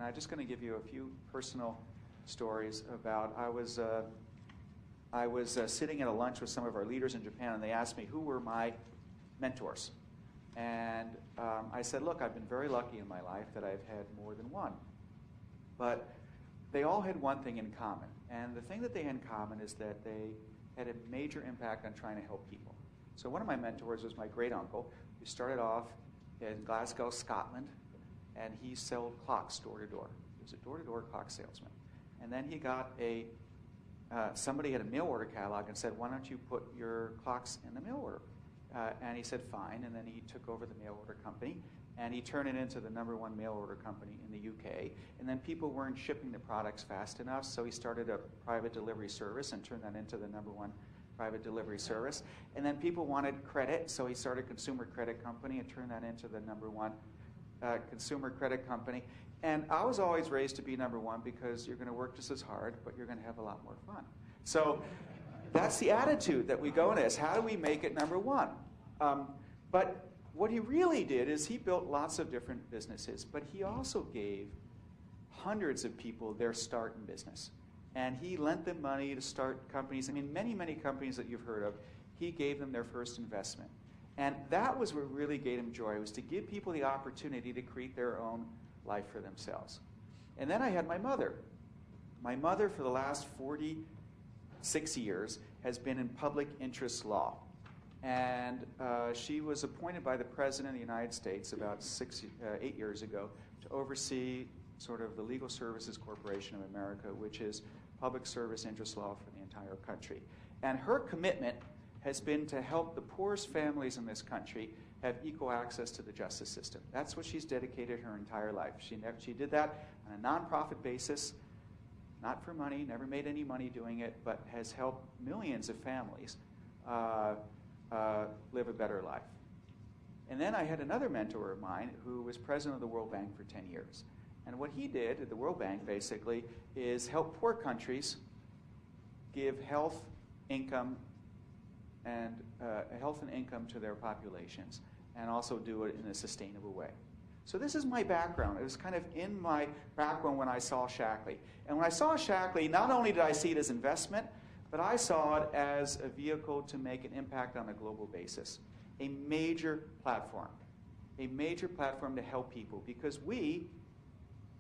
And I'm just going to give you a few personal stories about, I was sitting at a lunch with some of our leaders in Japan, and they asked me who were my mentors. And I said, look, I've been very lucky in my life that I've had more than one. But they all had one thing in common. And the thing that they had in common is that they had a major impact on trying to help people. So one of my mentors was my great uncle, who started off in Glasgow, Scotland, and he sold clocks door to door. He was a door-to-door clock salesman. And then he got somebody had a mail order catalog and said, why don't you put your clocks in the mail order? And he said, fine. And then he took over the mail order company, and he turned it into the #1 mail order company in the UK. And then people weren't shipping the products fast enough, so he started a private delivery service and turned that into the #1 private delivery service. And then people wanted credit, so he started a consumer credit company and turned that into the #1 consumer credit company. And I was always raised to be #1 because you're going to work just as hard, but you're going to have a lot more fun. So that's the attitude that we go in as. How do we make it #1? But what he really did is he built lots of different businesses, but he also gave hundreds of people their start in business. And he lent them money to start companies. I mean, many, many companies that you've heard of, he gave them their first investment. And that was what really gave him joy, was to give people the opportunity to create their own life for themselves. And then I had my mother. My mother, for the last 46 years, has been in public interest law. And she was appointed by the President of the United States about 8 years ago to oversee sort of the Legal Services Corporation of America, which is public service interest law for the entire country. And her commitment has been to help the poorest families in this country have equal access to the justice system. That's what she's dedicated her entire life. She did that on a nonprofit basis, not for money, never made any money doing it, but has helped millions of families live a better life. And then I had another mentor of mine who was president of the World Bank for 10 years. And what he did at the World Bank, basically, is help poor countries give health, income, and income to their populations, and also do it in a sustainable way. So this is my background. It was kind of in my background when I saw Shaklee. And when I saw Shaklee, not only did I see it as investment, but I saw it as a vehicle to make an impact on a global basis. A major platform to help people, because we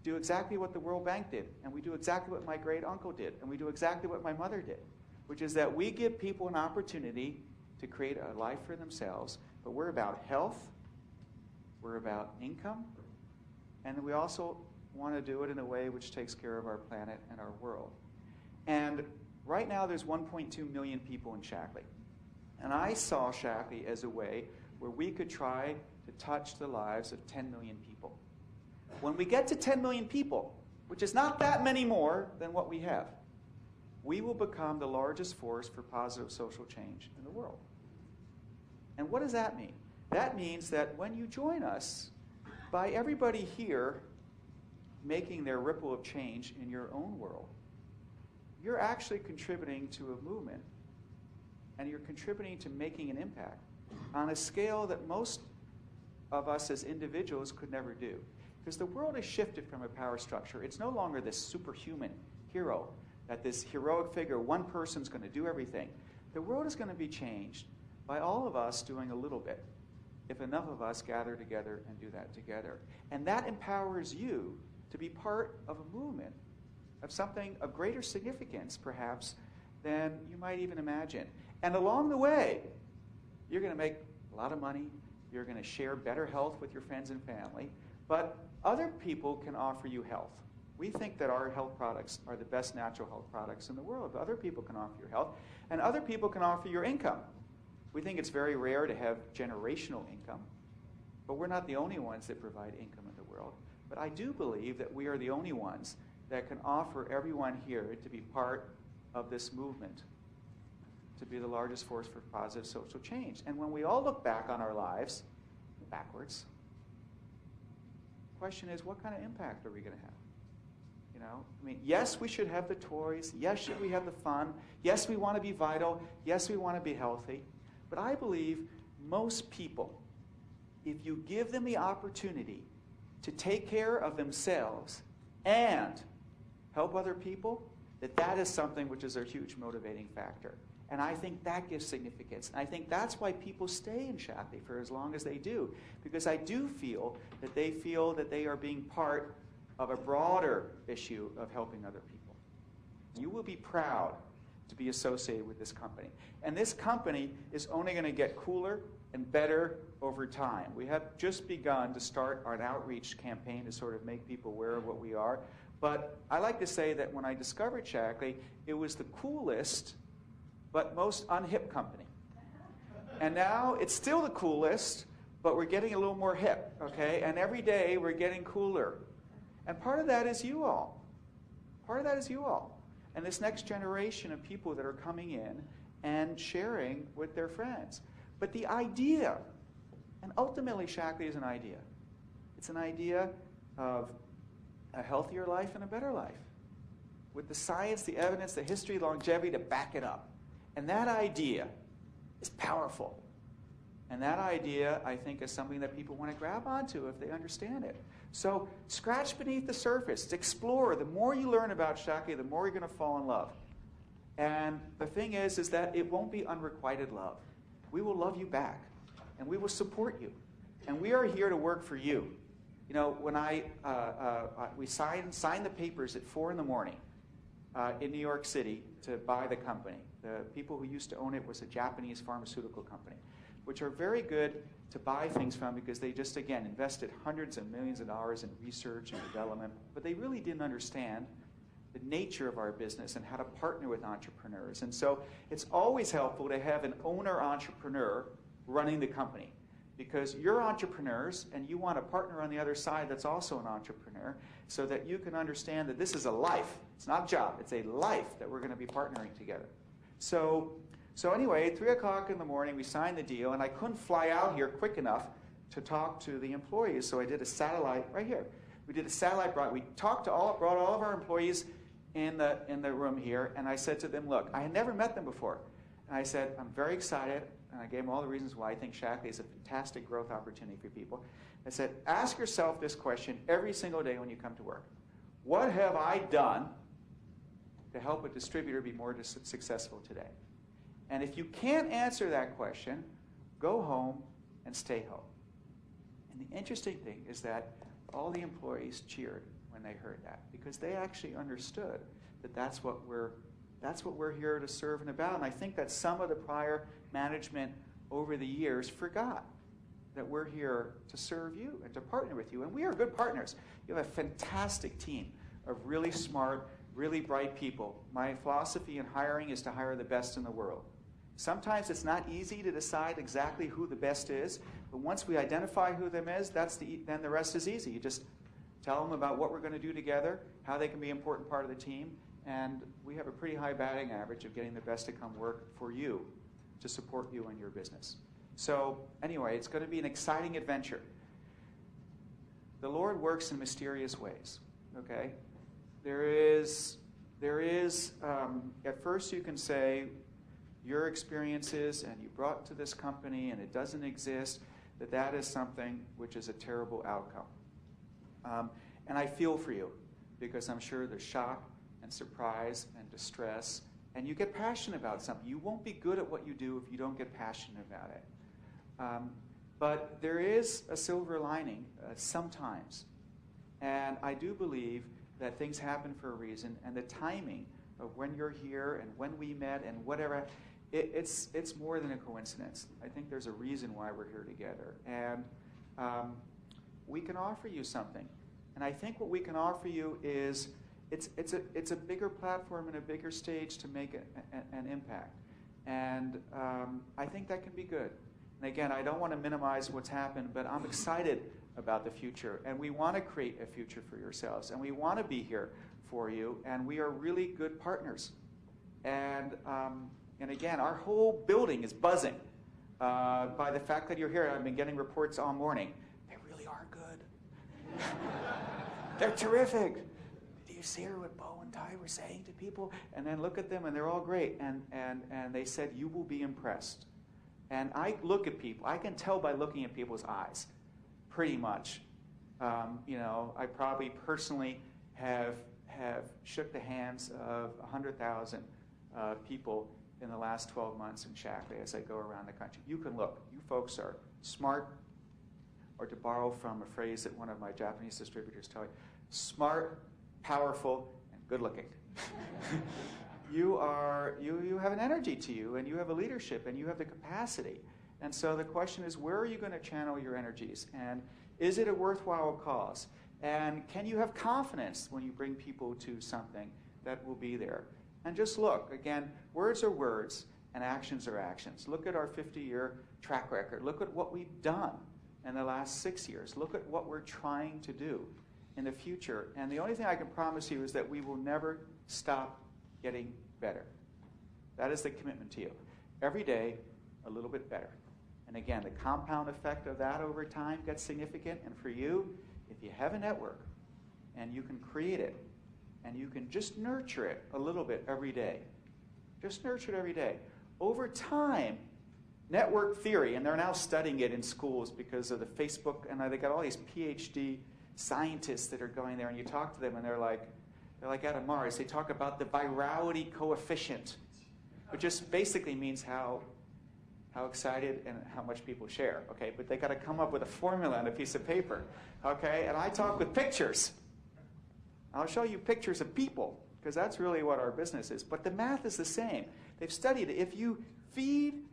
do exactly what the World Bank did, and we do exactly what my great uncle did, and we do exactly what my mother did, which is that we give people an opportunity to create a life for themselves, but we're about health, we're about income, and we also want to do it in a way which takes care of our planet and our world. And right now there's 1.2 million people in Shaklee. And I saw Shaklee as a way where we could try to touch the lives of 10 million people. When we get to 10 million people, which is not that many more than what we have, we will become the largest force for positive social change in the world. And what does that mean? That means that when you join us, by everybody here making their ripple of change in your own world, you're actually contributing to a movement, and you're contributing to making an impact on a scale that most of us as individuals could never do. Because the world has shifted from a power structure. It's no longer this superhuman hero, that this heroic figure, one person's going to do everything. The world is going to be changed by all of us doing a little bit, if enough of us gather together and do that together. And that empowers you to be part of a movement, of something of greater significance, perhaps, than you might even imagine. And along the way, you're going to make a lot of money. You're going to share better health with your friends and family. But other people can offer you health. We think that our health products are the best natural health products in the world, but other people can offer you health, and other people can offer your income. We think it's very rare to have generational income, but we're not the only ones that provide income in the world. But I do believe that we are the only ones that can offer everyone here to be part of this movement, to be the largest force for positive social change. And when we all look back on our lives, backwards, the question is, what kind of impact are we going to have? You know, I mean, yes, we should have the toys. Yes, should we have the fun? Yes, we want to be vital. Yes, we want to be healthy. But I believe most people, if you give them the opportunity to take care of themselves and help other people, that is something which is a huge motivating factor. And I think that gives significance. And I think that's why people stay in Shaklee for as long as they do, because I do feel that they are being part of a broader issue of helping other people. You will be proud to be associated with this company. And this company is only going to get cooler and better over time. We have just begun to start an outreach campaign to sort of make people aware of what we are. But I like to say that when I discovered Shaklee, it was the coolest but most unhip company. And now it's still the coolest, but we're getting a little more hip, okay? And every day we're getting cooler. And part of that is you all. Part of that is you all. And this next generation of people that are coming in and sharing with their friends. But the idea, and ultimately Shaklee is an idea. It's an idea of a healthier life and a better life, with the science, the evidence, the history, longevity to back it up. And that idea is powerful. And that idea, I think, is something that people want to grab onto if they understand it. So scratch beneath the surface, explore. The more you learn about Shaklee, the more you're going to fall in love. And the thing is that it won't be unrequited love. We will love you back, and we will support you. And we are here to work for you. You know, when we signed the papers at 4 in the morning in New York City to buy the company. The people who used to own it was a Japanese pharmaceutical company, which are very good to buy things from because they just, again, invested hundreds of millions of dollars in research and development, but they really didn't understand the nature of our business and how to partner with entrepreneurs. And so it's always helpful to have an owner-entrepreneur running the company, because you're entrepreneurs and you want a partner on the other side that's also an entrepreneur, so that you can understand that this is a life. It's not a job. It's a life that we're going to be partnering together. So anyway, 3 o'clock in the morning, we signed the deal, and I couldn't fly out here quick enough to talk to the employees, so I did a satellite right here. We did a satellite broadcast. We brought all of our employees in the room here, and I said to them, look, I had never met them before. And I said, I'm very excited, and I gave them all the reasons why I think Shaklee is a fantastic growth opportunity for people. I said, ask yourself this question every single day when you come to work. What have I done to help a distributor be more successful today? And if you can't answer that question, go home and stay home. And the interesting thing is that all the employees cheered when they heard that, because they actually understood that that's what we're here to serve and about. And I think that some of the prior management over the years forgot that we're here to serve you and to partner with you. And we are good partners. You have a fantastic team of really smart, really bright people. My philosophy in hiring is to hire the best in the world. Sometimes it's not easy to decide exactly who the best is, but once we identify who them is, then the rest is easy. You just tell them about what we're going to do together, how they can be an important part of the team, and we have a pretty high batting average of getting the best to come work for you to support you in your business. So anyway, it's going to be an exciting adventure. The Lord works in mysterious ways, okay? There is at first you can say, your experiences and you brought to this company and it doesn't exist, that is something which is a terrible outcome. And I feel for you, because I'm sure there's shock and surprise and distress, and you get passionate about something. You won't be good at what you do if you don't get passionate about it. But there is a silver lining sometimes. And I do believe that things happen for a reason, and the timing of when you're here and when we met and whatever, it's more than a coincidence. I think there's a reason why we're here together. And we can offer you something. And I think what we can offer you is it's a bigger platform and a bigger stage to make an impact. And I think that can be good. And again, I don't want to minimize what's happened, but I'm excited about the future. And we want to create a future for yourselves. And we want to be here for you. And we are really good partners. And again, our whole building is buzzing by the fact that you're here. I've been getting reports all morning. They really are good. They're terrific. Do you see what Bo and Ty were saying to people? And then look at them, and they're all great. And they said, you will be impressed. And I look at people. I can tell by looking at people's eyes, pretty much. I probably personally have shook the hands of 100,000 people in the last 12 months in Shaklee as I go around the country. You can look. You folks are smart, or to borrow from a phrase that one of my Japanese distributors tell me, smart, powerful, and good-looking. You have an energy to you, and you have a leadership, and you have the capacity. And so the question is, where are you going to channel your energies? And is it a worthwhile cause? And can you have confidence when you bring people to something that will be there? And just look, again, words are words, and actions are actions. Look at our 50-year track record. Look at what we've done in the last 6 years. Look at what we're trying to do in the future. And the only thing I can promise you is that we will never stop getting better. That is the commitment to you. Every day, a little bit better. And again, the compound effect of that over time gets significant. And for you, if you have a network and you can create it and you can just nurture it a little bit every day, just nurture it every day, over time, network theory, and they're now studying it in schools because of the Facebook, and they got all these PhD scientists that are going there, and you talk to them and they're like out of Mars. They talk about the virality coefficient, which just basically means how excited and how much people share, okay? But they got to come up with a formula on a piece of paper, okay? And I talk with pictures. I'll show you pictures of people, because that's really what our business is. But the math is the same. They've studied it. If you feed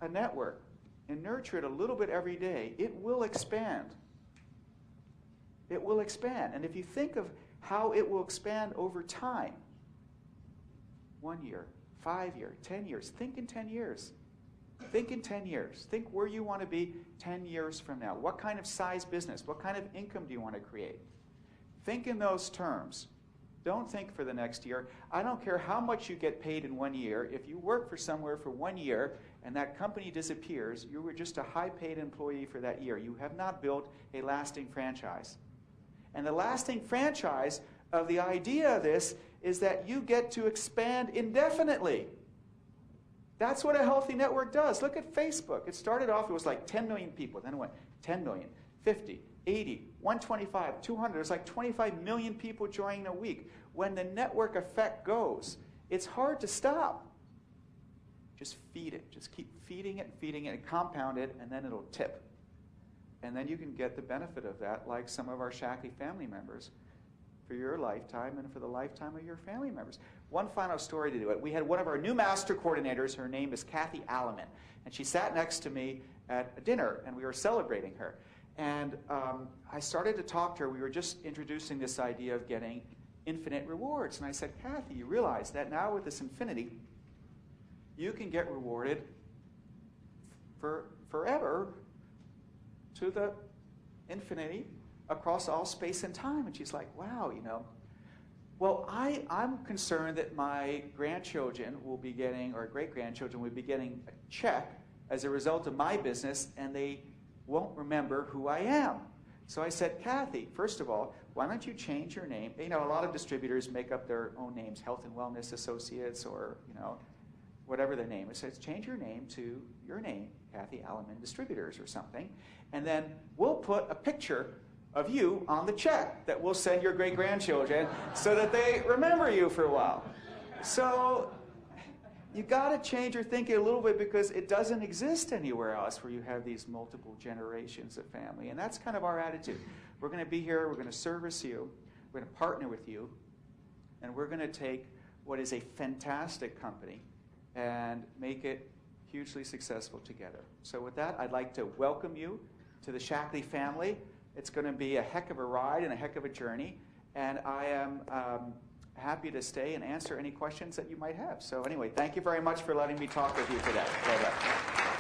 a network and nurture it a little bit every day, it will expand. It will expand. And if you think of how it will expand over time, 1 year, 5 years, 10 years, think in 10 years. Think in 10 years. Think where you want to be 10 years from now. What kind of size business? What kind of income do you want to create? Think in those terms. Don't think for the next year. I don't care how much you get paid in 1 year. If you work for somewhere for 1 year and that company disappears, you were just a high-paid employee for that year. You have not built a lasting franchise. And the lasting franchise of the idea of this is that you get to expand indefinitely. That's what a healthy network does. Look at Facebook. It started off, it was like 10 million people. Then it went 10 million, 50, 80, 125, 200. There's like 25 million people joining a week. When the network effect goes, it's hard to stop. Just feed it. Just keep feeding it, and compound it, and then it'll tip. And then you can get the benefit of that, like some of our Shaklee family members, for your lifetime and for the lifetime of your family members. One final story to do it. We had one of our new master coordinators. Her name is Kathy Alleman. And she sat next to me at a dinner, and we were celebrating her. And I started to talk to her. We were just introducing this idea of getting infinite rewards. And I said, Kathy, you realize that now with this infinity, you can get rewarded for forever to the infinity across all space and time. And she's like, wow, you know. Well, I'm concerned that my grandchildren will be getting, or great-grandchildren will be getting a check as a result of my business, and they won't remember who I am. So I said, Kathy, first of all, why don't you change your name? You know, a lot of distributors make up their own names, Health and Wellness Associates, or, you know, whatever their name is. So change your name to your name, Kathy Alleman Distributors or something, and then we'll put a picture of you on the check that we'll send your great-grandchildren so that they remember you for a while. So you got to change your thinking a little bit, because it doesn't exist anywhere else where you have these multiple generations of family. And that's kind of our attitude. We're going to be here. We're going to service you. We're going to partner with you. And we're going to take what is a fantastic company and make it hugely successful together. So with that, I'd like to welcome you to the Shaklee family. It's going to be a heck of a ride and a heck of a journey. And I am happy to stay and answer any questions that you might have. So anyway, thank you very much for letting me talk with you today. Bye-bye.